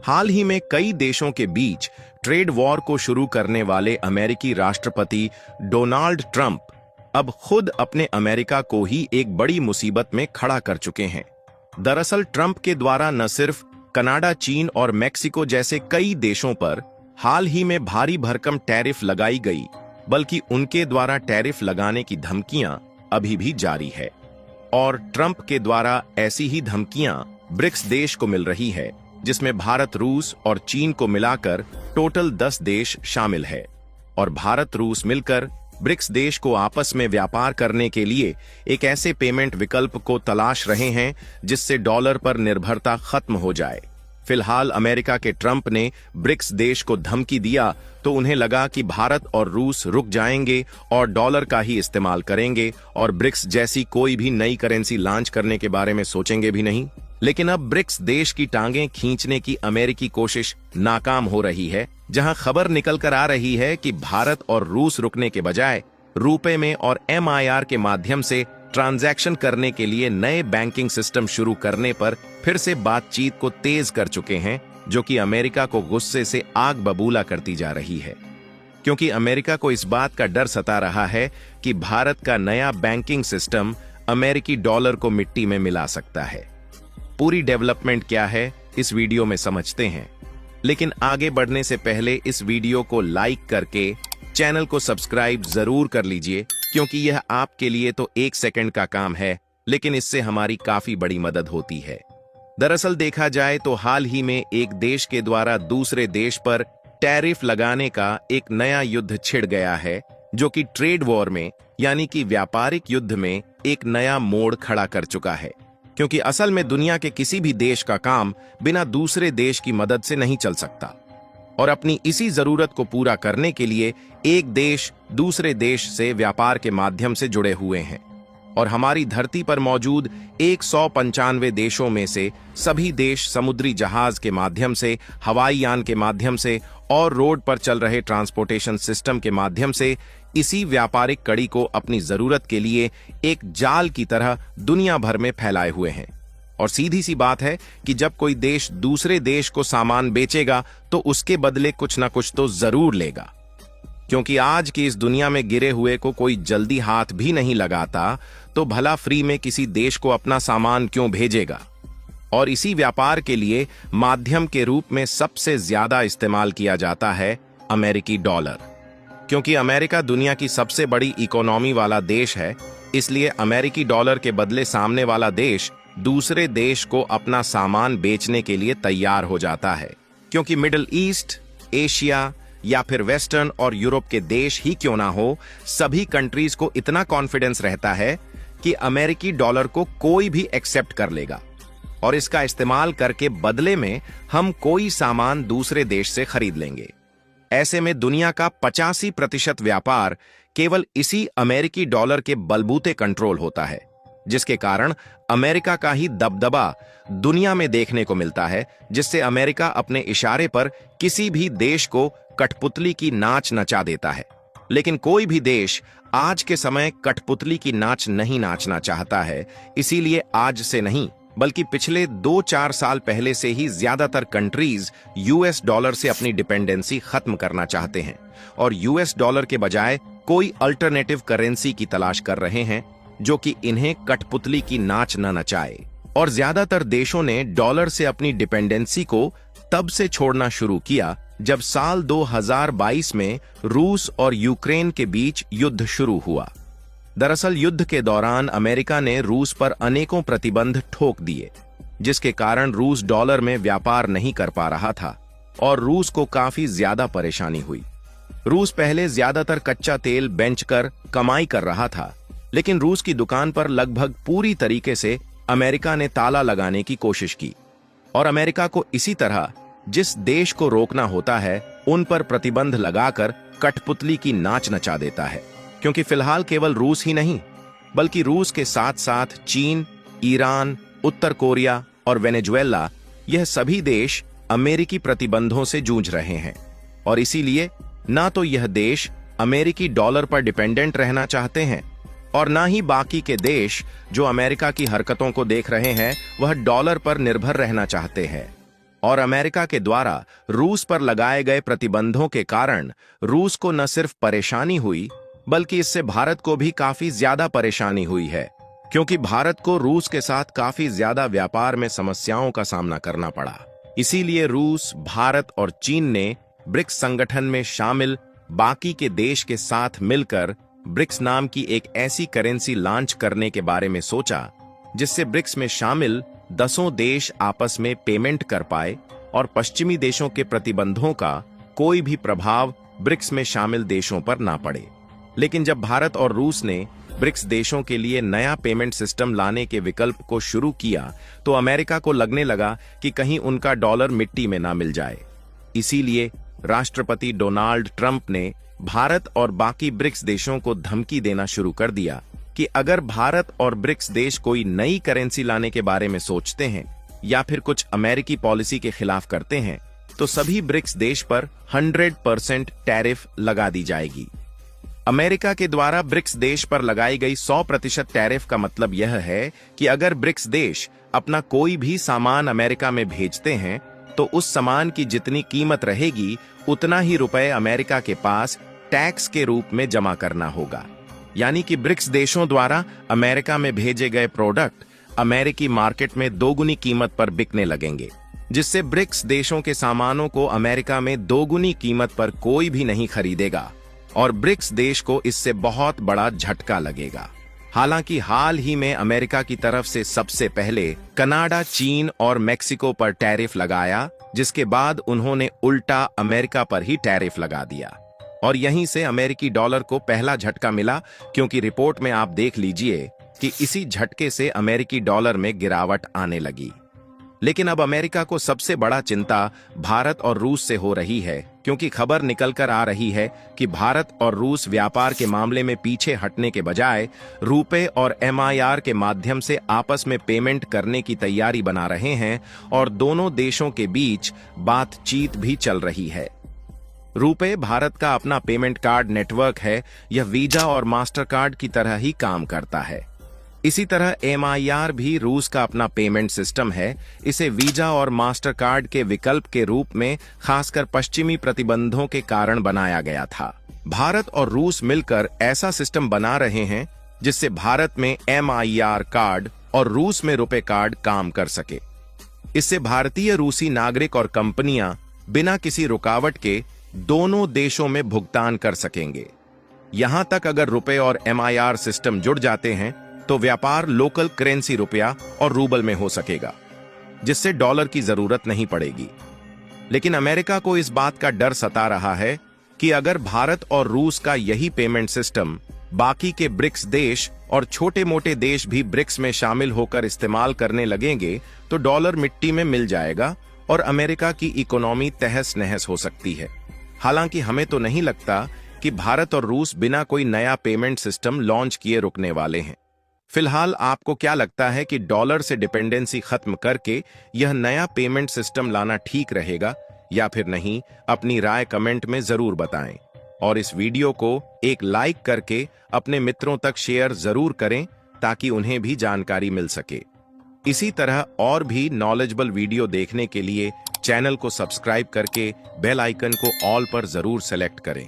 हाल ही में कई देशों के बीच ट्रेड वॉर को शुरू करने वाले अमेरिकी राष्ट्रपति डोनाल्ड ट्रंप अब खुद अपने अमेरिका को ही एक बड़ी मुसीबत में खड़ा कर चुके हैं। दरअसल ट्रंप के द्वारा न सिर्फ कनाडा, चीन और मेक्सिको जैसे कई देशों पर हाल ही में भारी भरकम टैरिफ लगाई गई, बल्कि उनके द्वारा टैरिफ लगाने की धमकियां अभी भी जारी है। और ट्रंप के द्वारा ऐसी ही धमकियां ब्रिक्स देश को मिल रही है, जिसमें भारत, रूस और चीन को मिलाकर टोटल 10 देश शामिल है। और भारत, रूस मिलकर ब्रिक्स देश को आपस में व्यापार करने के लिए एक ऐसे पेमेंट विकल्प को तलाश रहे हैं जिससे डॉलर पर निर्भरता खत्म हो जाए। फिलहाल अमेरिका के ट्रंप ने ब्रिक्स देश को धमकी दिया तो उन्हें लगा कि भारत और रूस रुक जाएंगे और डॉलर का ही इस्तेमाल करेंगे और ब्रिक्स जैसी कोई भी नई करेंसी लॉन्च करने के बारे में सोचेंगे भी नहीं। लेकिन अब ब्रिक्स देश की टांगें खींचने की अमेरिकी कोशिश नाकाम हो रही है, जहां खबर निकल कर आ रही है कि भारत और रूस रुकने के बजाय रुपए में और MIR के माध्यम से ट्रांजैक्शन करने के लिए नए बैंकिंग सिस्टम शुरू करने पर फिर से बातचीत को तेज कर चुके हैं, जो कि अमेरिका को गुस्से से आग बबूला करती जा रही है। क्योंकि अमेरिका को इस बात का डर सता रहा है कि भारत का नया बैंकिंग सिस्टम अमेरिकी डॉलर को मिट्टी में मिला सकता है। पूरी डेवलपमेंट क्या है इस वीडियो में समझते हैं, लेकिन आगे बढ़ने से पहले इस वीडियो को लाइक करके चैनल को सब्सक्राइब जरूर कर लीजिए, क्योंकि यह आपके लिए तो 1 सेकंड का काम है, लेकिन इससे हमारी काफी बड़ी मदद होती है। दरअसल देखा जाए तो हाल ही में एक देश के द्वारा दूसरे देश पर टैरिफ लगाने का एक नया युद्ध छिड़ गया है, जो कि ट्रेड वॉर में यानी कि व्यापारिक युद्ध में एक नया मोड़ खड़ा कर चुका है। क्योंकि असल में दुनिया के किसी भी देश का काम बिना दूसरे देश की मदद से नहीं चल सकता, और अपनी इसी जरूरत को पूरा करने के लिए एक देश दूसरे देश से व्यापार के माध्यम से जुड़े हुए हैं। और हमारी धरती पर मौजूद 195 देशों में से सभी देश समुद्री जहाज के माध्यम से, हवाई यान के माध्यम से और रोड पर चल रहे ट्रांसपोर्टेशन सिस्टम के माध्यम से इसी व्यापारिक कड़ी को अपनी जरूरत के लिए एक जाल की तरह दुनिया भर में फैलाए हुए हैं। और सीधी सी बात है कि जब कोई देश दूसरे देश को सामान बेचेगा तो उसके बदले कुछ ना कुछ तो जरूर लेगा, क्योंकि आज की इस दुनिया में गिरे हुए को कोई जल्दी हाथ भी नहीं लगाता, तो भला फ्री में किसी देश को अपना सामान क्यों भेजेगा। और इसी व्यापार के लिए माध्यम के रूप में सबसे ज्यादा इस्तेमाल किया जाता है अमेरिकी डॉलर। क्योंकि अमेरिका दुनिया की सबसे बड़ी इकोनॉमी वाला देश है, इसलिए अमेरिकी डॉलर के बदले सामने वाला देश दूसरे देश को अपना सामान बेचने के लिए तैयार हो जाता है। क्योंकि मिडिल ईस्ट, एशिया या फिर वेस्टर्न और यूरोप के देश ही क्यों ना हो, सभी कंट्रीज को इतना कॉन्फिडेंस रहता है कि अमेरिकी डॉलर को कोई भी एक्सेप्ट कर लेगा और इसका इस्तेमाल करके बदले में हम कोई सामान दूसरे देश से खरीद लेंगे। ऐसे में दुनिया का 85% व्यापार केवल इसी अमेरिकी डॉलर के बलबूते कंट्रोल होता है, जिसके कारण अमेरिका का ही दबदबा दुनिया में देखने को मिलता है, जिससे अमेरिका अपने इशारे पर किसी भी देश को कठपुतली की नाच नचा देता है। लेकिन कोई भी देश आज के समय कठपुतली की नाच नहीं नाचना चाहता है, इसीलिए आज से नहीं बल्कि पिछले 2-4 साल पहले से ही ज्यादातर कंट्रीज US डॉलर से अपनी डिपेंडेंसी खत्म करना चाहते हैं और US डॉलर के बजाय कोई अल्टरनेटिव करेंसी की तलाश कर रहे हैं, जो कि इन्हें कठपुतली की नाच न नचाए। और ज्यादातर देशों ने डॉलर से अपनी डिपेंडेंसी को तब से छोड़ना शुरू किया जब साल 2022 में रूस और यूक्रेन के बीच युद्ध शुरू हुआ। दरअसल युद्ध के दौरान अमेरिका ने रूस पर अनेकों प्रतिबंध ठोक दिए, जिसके कारण रूस डॉलर में व्यापार नहीं कर पा रहा था और रूस को काफी ज्यादा परेशानी हुई। रूस पहले ज्यादातर कच्चा तेल बेचकर कमाई कर रहा था, लेकिन रूस की दुकान पर लगभग पूरी तरीके से अमेरिका ने ताला लगाने की कोशिश की और अमेरिका को इसी तरह जिस देश को रोकना होता है उन पर प्रतिबंध लगाकर कठपुतली की नाच नचा देता है। क्योंकि फिलहाल केवल रूस ही नहीं बल्कि रूस के साथ साथ चीन, ईरान, उत्तर कोरिया और वेनेजुएला, यह सभी देश अमेरिकी प्रतिबंधों से जूझ रहे हैं और इसीलिए ना तो यह देश अमेरिकी डॉलर पर डिपेंडेंट रहना चाहते हैं और ना ही बाकी के देश जो अमेरिका की हरकतों को देख रहे हैं वह डॉलर पर निर्भर रहना चाहते हैं। और अमेरिका के द्वारा रूस पर लगाए गए प्रतिबंधों के कारण रूस को न सिर्फ परेशानी हुई, बल्कि इससे भारत को भी काफी ज्यादा परेशानी हुई है, क्योंकि भारत को रूस के साथ काफी ज्यादा व्यापार में समस्याओं का सामना करना पड़ा। इसीलिए रूस, भारत और चीन ने ब्रिक्स संगठन में शामिल बाकी के देश के साथ मिलकर ब्रिक्स नाम की एक ऐसी करेंसी लॉन्च करने के बारे में सोचा, जिससे ब्रिक्स में शामिल 10 देश आपस में पेमेंट कर पाए और पश्चिमी देशों के प्रतिबंधों का कोई भी प्रभाव ब्रिक्स में शामिल देशों पर ना पड़े। लेकिन जब भारत और रूस ने ब्रिक्स देशों के लिए नया पेमेंट सिस्टम लाने के विकल्प को शुरू किया, तो अमेरिका को लगने लगा कि कहीं उनका डॉलर मिट्टी में ना मिल जाए। इसीलिए राष्ट्रपति डोनाल्ड ट्रंप ने भारत और बाकी ब्रिक्स देशों को धमकी देना शुरू कर दिया कि अगर भारत और ब्रिक्स देश कोई नई करेंसी लाने के बारे में सोचते हैं या फिर कुछ अमेरिकी पॉलिसी के खिलाफ करते हैं, तो सभी ब्रिक्स देश पर 100% टैरिफ लगा दी जाएगी। अमेरिका के द्वारा ब्रिक्स देश पर लगाई गई 100% टैरिफ का मतलब यह है कि अगर ब्रिक्स देश अपना कोई भी सामान अमेरिका में भेजते हैं, तो उस सामान की जितनी कीमत रहेगी उतना ही रुपए अमेरिका के पास टैक्स के रूप में जमा करना होगा। यानी कि ब्रिक्स देशों द्वारा अमेरिका में भेजे गए प्रोडक्ट अमेरिकी मार्केट में दोगुनी कीमत पर बिकने लगेंगे, जिससे ब्रिक्स देशों के सामानों को अमेरिका में दोगुनी कीमत पर कोई भी नहीं खरीदेगा और ब्रिक्स देश को इससे बहुत बड़ा झटका लगेगा। हालांकि हाल ही में अमेरिका की तरफ से सबसे पहले कनाडा, चीन और मेक्सिको पर टैरिफ लगाया, जिसके बाद उन्होंने उल्टा अमेरिका पर ही टैरिफ लगा दिया और यहीं से अमेरिकी डॉलर को पहला झटका मिला, क्योंकि रिपोर्ट में आप देख लीजिए कि इसी झटके से अमेरिकी डॉलर में गिरावट आने लगी। लेकिन अब अमेरिका को सबसे बड़ा चिंता भारत और रूस से हो रही है, क्योंकि खबर निकलकर आ रही है कि भारत और रूस व्यापार के मामले में पीछे हटने के बजाय रुपए और MIR के माध्यम से आपस में पेमेंट करने की तैयारी बना रहे हैं और दोनों देशों के बीच बातचीत भी चल रही है। रुपए भारत का अपना पेमेंट कार्ड नेटवर्क है, यह वीजा और मास्टर कार्ड की तरह ही काम करता है। इसी तरह MIR भी रूस का अपना पेमेंट सिस्टम है। इसे वीजा और मास्टर कार्ड के विकल्प के रूप में खासकर पश्चिमी प्रतिबंधों के कारण बनाया गया था। भारत और रूस मिलकर ऐसा सिस्टम बना रहे हैं जिससे भारत में MIR कार्ड और रूस में रुपए कार्ड काम कर सके। इससे भारतीय रूसी नागरिक और कंपनियां बिना किसी रुकावट के दोनों देशों में भुगतान कर सकेंगे। यहां तक अगर रुपए और MIR सिस्टम जुड़ जाते हैं तो व्यापार लोकल करेंसी रुपया और रूबल में हो सकेगा, जिससे डॉलर की जरूरत नहीं पड़ेगी। लेकिन अमेरिका को इस बात का डर सता रहा है कि अगर भारत और रूस का यही पेमेंट सिस्टम बाकी के ब्रिक्स देश और छोटे मोटे देश भी ब्रिक्स में शामिल होकर इस्तेमाल करने लगेंगे, तो डॉलर मिट्टी में मिल जाएगा और अमेरिका की इकोनॉमी तहस नहस हो सकती है। हालांकि हमें तो नहीं लगता कि भारत और रूस बिना कोई नया पेमेंट सिस्टम लॉन्च किए रुकने वाले हैं। फिलहाल आपको क्या लगता है कि डॉलर से डिपेंडेंसी खत्म करके यह नया पेमेंट सिस्टम लाना ठीक रहेगा या फिर नहीं? अपनी राय कमेंट में जरूर बताएं और इस वीडियो को एक लाइक करके अपने मित्रों तक शेयर जरूर करें ताकि उन्हें भी जानकारी मिल सके। इसी तरह और भी नॉलेजेबल वीडियो देखने के लिए चैनल को सब्सक्राइब करके बेल आइकन को ऑल पर जरूर सेलेक्ट करें।